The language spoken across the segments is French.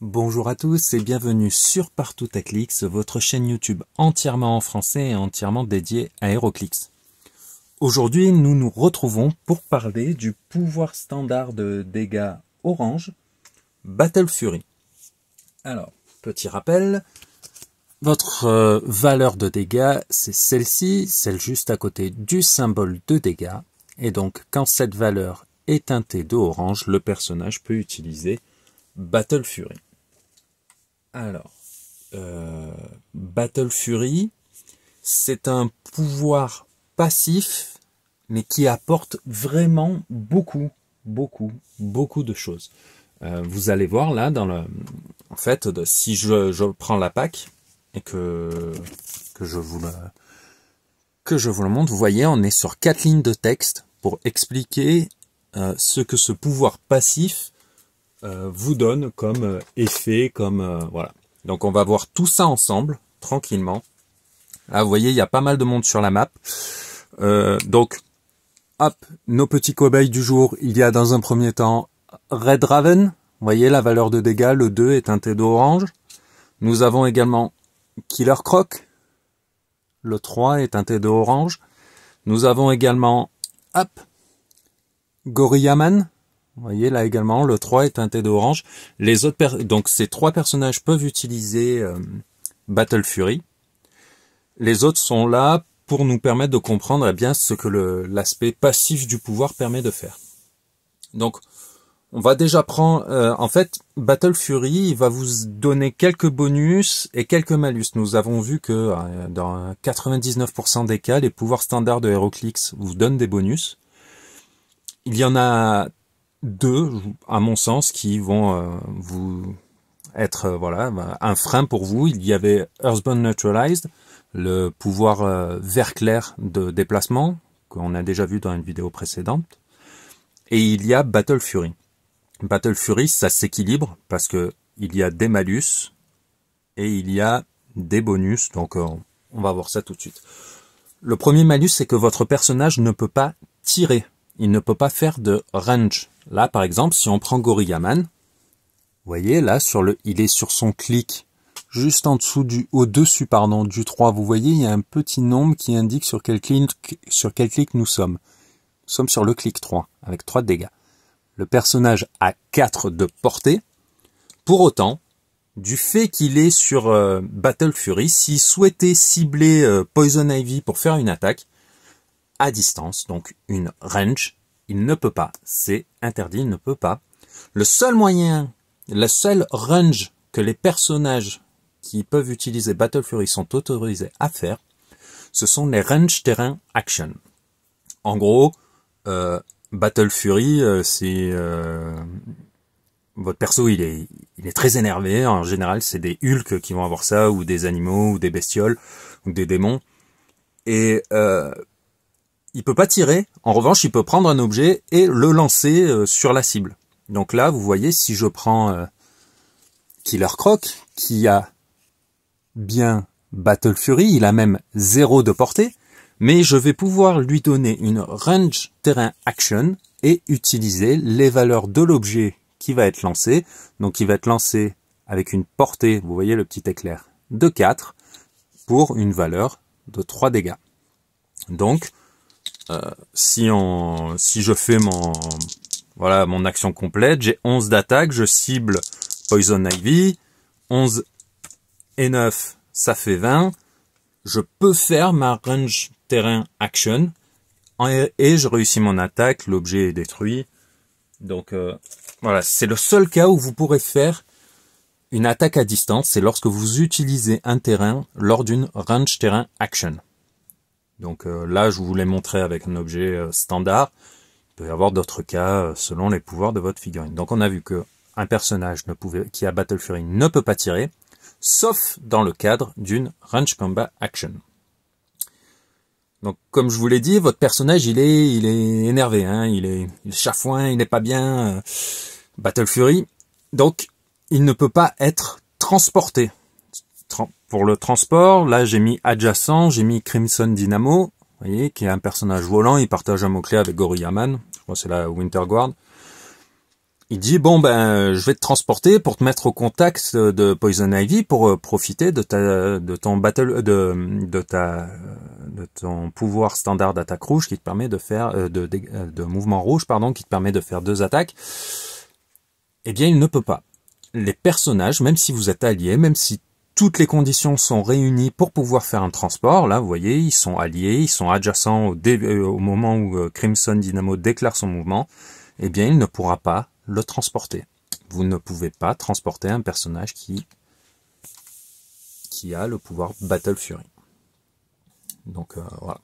Bonjour à tous et bienvenue sur Partout Teclix, votre chaîne YouTube entièrement en français et entièrement dédiée à HeroClix. Aujourd'hui, nous nous retrouvons pour parler du pouvoir standard de dégâts orange Battle Fury. Alors, petit rappel, votre valeur de dégâts, c'est celle-ci, celle juste à côté du symbole de dégâts. Et donc, quand cette valeur est teintée de orange, le personnage peut utiliser Battle Fury. Alors, Battle Fury, c'est un pouvoir passif, mais qui apporte vraiment beaucoup de choses. Vous allez voir là, en fait, si je prends la PAC et que je vous le montre, vous voyez, on est sur 4 lignes de texte pour expliquer ce que ce pouvoir passif vous donne comme effet, voilà. Donc on va voir tout ça ensemble, tranquillement. Là, vous voyez, il y a pas mal de monde sur la map. Donc, hop, nos petits cobayes du jour, il y a dans un premier temps Red Raven. Vous voyez la valeur de dégâts, le 2 est teinté d'orange. Nous avons également Killer Croc. Le 3 est teinté d'orange. Nous avons également, hop, Gorillaman. Vous voyez là également, le 3 est teinté d'orange. Les autres donc ces 3 personnages peuvent utiliser Battle Fury. Les autres sont là pour nous permettre de comprendre eh bien, ce que l'aspect passif du pouvoir permet de faire. Donc, on va déjà prendre... en fait, Battle Fury il va vous donner quelques bonus et quelques malus. Nous avons vu que dans 99% des cas, les pouvoirs standards de HeroClix vous donnent des bonus. Il y en a 2, à mon sens, qui vont vous être voilà un frein pour vous. Il y avait Earthbound Neutralized, le pouvoir vert clair de déplacement, qu'on a déjà vu dans une vidéo précédente. Et il y a Battle Fury. Battle Fury, ça s'équilibre parce que il y a des malus et il y a des bonus. Donc on va voir ça tout de suite. Le premier malus, c'est que votre personnage ne peut pas tirer. Il ne peut pas faire de range. Là, par exemple, si on prend Gorillaman, vous voyez, là, il est sur son clic, juste en dessous au-dessus, pardon, du 3. Vous voyez, il y a un petit nombre qui indique sur quel clic nous sommes. Nous sommes sur le clic 3, avec 3 de dégâts. Le personnage a 4 de portée. Pour autant, du fait qu'il est sur Battle Fury, s'il souhaitait cibler Poison Ivy pour faire une attaque, à distance, donc une range, il ne peut pas. C'est interdit, il ne peut pas. Le seul moyen, la seule range que les personnages qui peuvent utiliser Battle Fury sont autorisés à faire, ce sont les range terrain action. En gros, Battle Fury, c'est votre perso, il est très énervé. En général, c'est des Hulk qui vont avoir ça, ou des animaux, ou des bestioles, ou des démons. Et il peut pas tirer. En revanche, il peut prendre un objet et le lancer sur la cible. Donc là, vous voyez, si je prends Killer Croc, qui a bien Battle Fury, il a même 0 de portée, mais je vais pouvoir lui donner une range terrain action et utiliser les valeurs de l'objet qui va être lancé. Donc il va être lancé avec une portée, vous voyez le petit éclair, de 4 pour une valeur de 3 dégâts. Donc, si je fais mon action complète, j'ai 11 d'attaque, je cible Poison Ivy, 11 et 9, ça fait 20. Je peux faire ma range terrain action et je réussis mon attaque, l'objet est détruit. Donc voilà, c'est le seul cas où vous pourrez faire une attaque à distance, c'est lorsque vous utilisez un terrain lors d'une range terrain action. Donc là, je vous l'ai montré avec un objet standard. Il peut y avoir d'autres cas selon les pouvoirs de votre figurine. Donc on a vu que un personnage qui a Battle Fury ne peut pas tirer, sauf dans le cadre d'une range combat action. Donc comme je vous l'ai dit, votre personnage il est énervé, hein, il est chafouin, il n'est pas bien. Battle Fury, donc il ne peut pas être transporté. Pour le transport, là j'ai mis adjacent, j'ai mis Crimson Dynamo, vous voyez, qui est un personnage volant, il partage un mot-clé avec Gorillaman, je crois que c'est la Winter Guard. il dit bon ben je vais te transporter pour te mettre au contact de Poison Ivy pour profiter de ton pouvoir standard d'attaque rouge qui te permet de faire de mouvement rouge pardon qui te permet de faire 2 attaques. Eh bien il ne peut pas. Les personnages, même si vous êtes alliés, même si toutes les conditions sont réunies pour pouvoir faire un transport, là vous voyez ils sont alliés, ils sont adjacents au moment où Crimson Dynamo déclare son mouvement, eh bien il ne pourra pas le transporter. Vous ne pouvez pas transporter un personnage qui a le pouvoir Battle Fury. Donc voilà.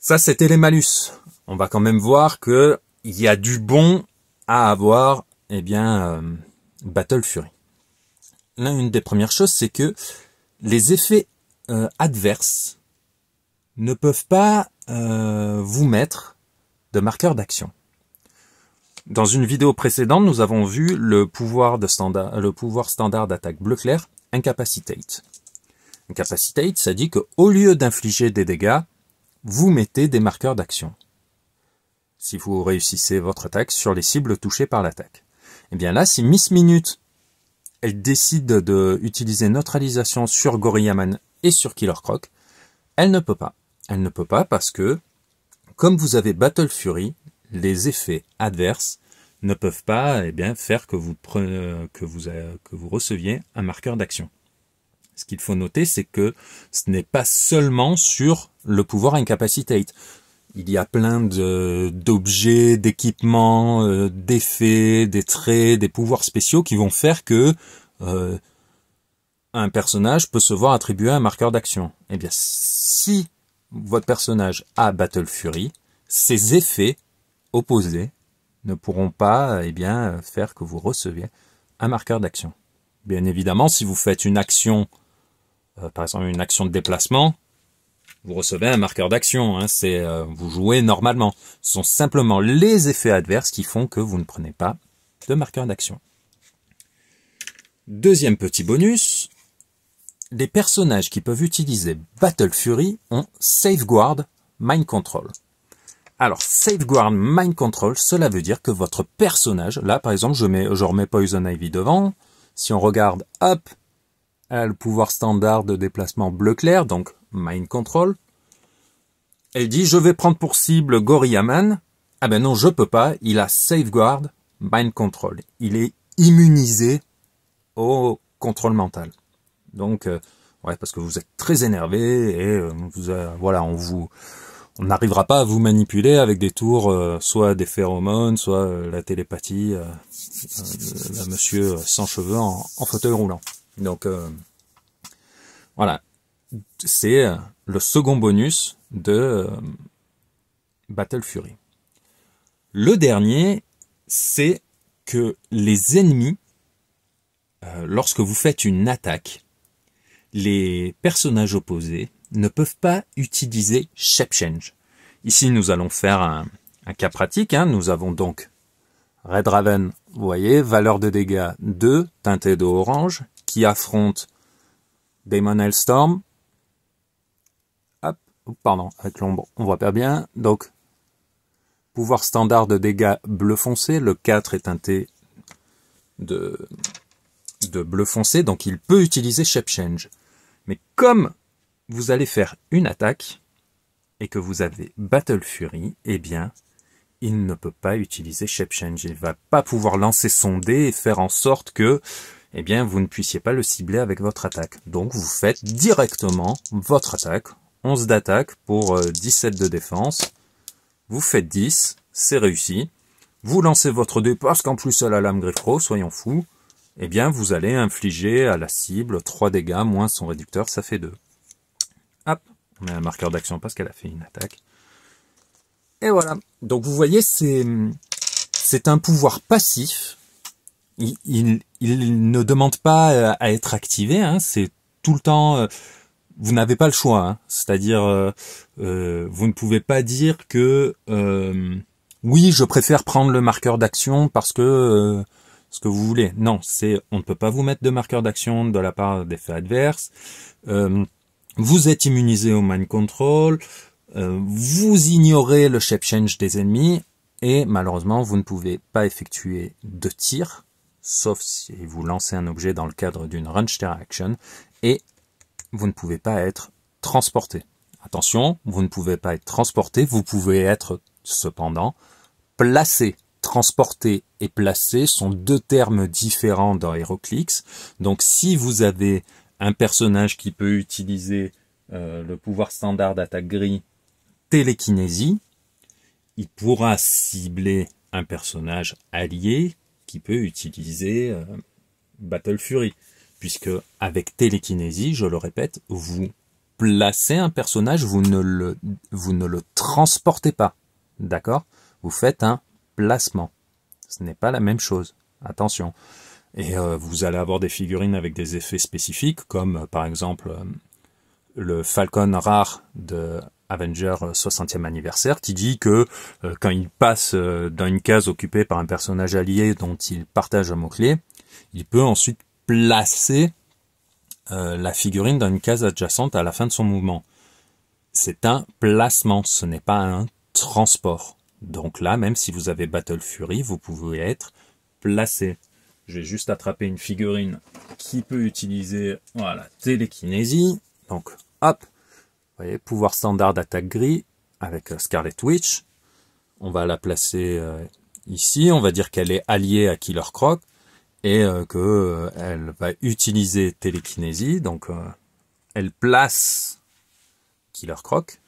Ça c'était les malus. On va quand même voir que il y a du bon à avoir, eh bien, Battle Fury. Là, une des premières choses, c'est que les effets adverses ne peuvent pas vous mettre de marqueur d'action. Dans une vidéo précédente, nous avons vu le pouvoir standard d'attaque bleu clair, Incapacitate. Incapacitate, ça dit qu'au lieu d'infliger des dégâts, vous mettez des marqueurs d'action. Si vous réussissez votre attaque sur les cibles touchées par l'attaque. Et bien là, si Miss Minute, elle décide d'utiliser neutralisation sur Gorillaman et sur Killer Croc, elle ne peut pas. Elle ne peut pas parce que, comme vous avez Battle Fury, les effets adverses ne peuvent pas faire que vous receviez un marqueur d'action. Ce qu'il faut noter, c'est que ce n'est pas seulement sur le pouvoir Incapacitate. Il y a plein d'objets, d'équipements, d'effets, des traits, des pouvoirs spéciaux qui vont faire que un personnage peut se voir attribuer un marqueur d'action. Eh bien, si votre personnage a Battle Fury, ces effets opposés ne pourront pas faire que vous receviez un marqueur d'action. Bien évidemment, si vous faites une action, par exemple une action de déplacement, vous recevez un marqueur d'action, hein, vous jouez normalement. Ce sont simplement les effets adverses qui font que vous ne prenez pas de marqueur d'action. Deuxième petit bonus, les personnages qui peuvent utiliser Battle Fury ont Safeguard Mind Control. Alors, Safeguard Mind Control, cela veut dire que votre personnage, là par exemple, je remets Poison Ivy devant, si on regarde, hop, elle a le pouvoir standard de déplacement bleu clair, donc Mind Control. Elle dit, je vais prendre pour cible Gorillaman. Ah ben non, je peux pas, il a Safeguard Mind Control. Il est immunisé au contrôle mental. Donc, ouais, parce que vous êtes très énervé et voilà, on n'arrivera pas à vous manipuler avec des tours, soit des phéromones, soit la télépathie, la monsieur sans cheveux en fauteuil roulant. Donc, voilà, c'est le second bonus de Battle Fury. Le dernier, c'est que les ennemis, lorsque vous faites une attaque, les personnages opposés ne peuvent pas utiliser Shape Change. Ici, nous allons faire un cas pratique. Hein. Nous avons donc Red Raven, vous voyez, valeur de dégâts 2, teinté de orange, qui affronte Daemon Hellstorm. Hop, pardon, avec l'ombre, on voit pas bien. Donc, pouvoir standard de dégâts bleu foncé, le 4 est teinté de bleu foncé, donc il peut utiliser Shape Change. Mais comme vous allez faire une attaque et que vous avez Battle Fury, eh bien, il ne peut pas utiliser Shape Change. Il ne va pas pouvoir lancer son dé et faire en sorte que, eh bien, vous ne puissiez pas le cibler avec votre attaque. Donc, vous faites directement votre attaque. 11 d'attaque pour 17 de défense. Vous faites 10, c'est réussi. Vous lancez votre dé parce qu'en plus, elle a lame Griffro, soyons fous. Eh bien, vous allez infliger à la cible 3 dégâts moins son réducteur, ça fait 2. Hop, on met un marqueur d'action parce qu'elle a fait une attaque. Et voilà. Donc vous voyez, c'est un pouvoir passif. Il ne demande pas à être activé. Hein. C'est tout le temps. Vous n'avez pas le choix. Hein. C'est-à-dire, vous ne pouvez pas dire que oui, je préfère prendre le marqueur d'action parce que ce que vous voulez. Non, on ne peut pas vous mettre de marqueur d'action de la part d'effets adverses. Vous êtes immunisé au Mind Control. Vous ignorez le Shape Change des ennemis. et malheureusement vous ne pouvez pas effectuer de tir, sauf si vous lancez un objet dans le cadre d'une range interaction, et vous ne pouvez pas être transporté. Attention, vous ne pouvez pas être transporté, vous pouvez être cependant placé. Transporter et placer sont deux termes différents dans HeroClix. Donc si vous avez un personnage qui peut utiliser le pouvoir standard d'attaque gris télékinésie, il pourra cibler un personnage allié qui peut utiliser Battle Fury. Puisque avec télékinésie, je le répète, vous placez un personnage, vous ne le transportez pas. D'accord? Vous faites un placement. Ce n'est pas la même chose. Attention. Et vous allez avoir des figurines avec des effets spécifiques, comme par exemple le Falcon rare de Avenger 60e anniversaire, qui dit que quand il passe dans une case occupée par un personnage allié dont il partage un mot-clé, il peut ensuite placer la figurine dans une case adjacente à la fin de son mouvement. C'est un placement, ce n'est pas un transport. Donc là, même si vous avez Battle Fury, vous pouvez être placé. Je vais juste attraper une figurine qui peut utiliser voilà, télékinésie. Donc, hop, vous voyez, pouvoir standard d'attaque gris avec Scarlet Witch. On va la placer ici. On va dire qu'elle est alliée à Killer Croc et qu'elle va utiliser télékinésie. Donc, elle place Killer Croc.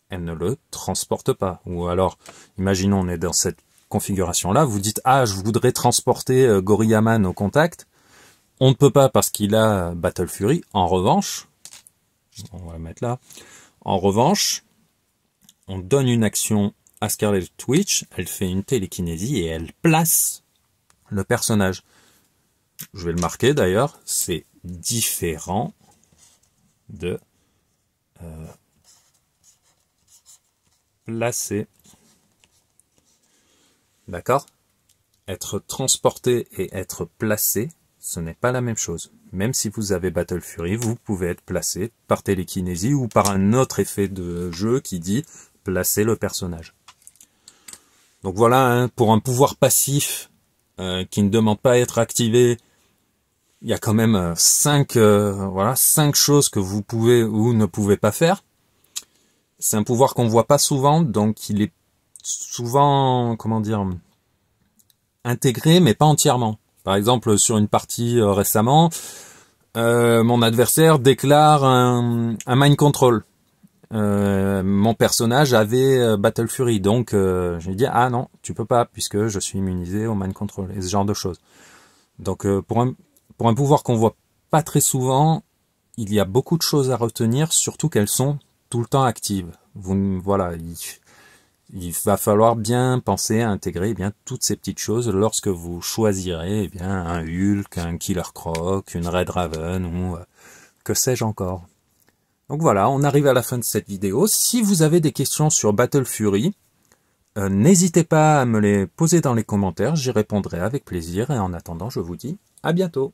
Elle ne le transporte pas. Ou alors, imaginons on est dans cette configuration-là, vous dites « Ah, je voudrais transporter Gorillaman au contact ». On ne peut pas parce qu'il a Battle Fury. En revanche, on va le mettre là. En revanche, on donne une action à Scarlet Witch, elle fait une télékinésie et elle place le personnage. Je vais le marquer d'ailleurs, c'est différent de placer. D'accord? Être transporté et être placé, ce n'est pas la même chose. Même si vous avez Battle Fury, vous pouvez être placé par télékinésie ou par un autre effet de jeu qui dit placer le personnage. Donc voilà, hein, pour un pouvoir passif qui ne demande pas à être activé, il y a quand même 5 choses que vous pouvez ou ne pouvez pas faire. C'est un pouvoir qu'on voit pas souvent, donc il est souvent, comment dire, intégré, mais pas entièrement. Par exemple, sur une partie récemment, mon adversaire déclare un mind control. Mon personnage avait Battle Fury, donc j'ai dit ah non, tu peux pas puisque je suis immunisé au mind control et ce genre de choses. Donc pour un pouvoir qu'on voit pas très souvent, il y a beaucoup de choses à retenir, surtout qu'elles sont tout le temps actives. Voilà, il va falloir bien penser à intégrer bien toutes ces petites choses lorsque vous choisirez bien un Hulk, un Killer Croc, une Red Raven ou que sais-je encore. Donc voilà, on arrive à la fin de cette vidéo. Si vous avez des questions sur Battle Fury, n'hésitez pas à me les poser dans les commentaires, j'y répondrai avec plaisir et en attendant, je vous dis à bientôt.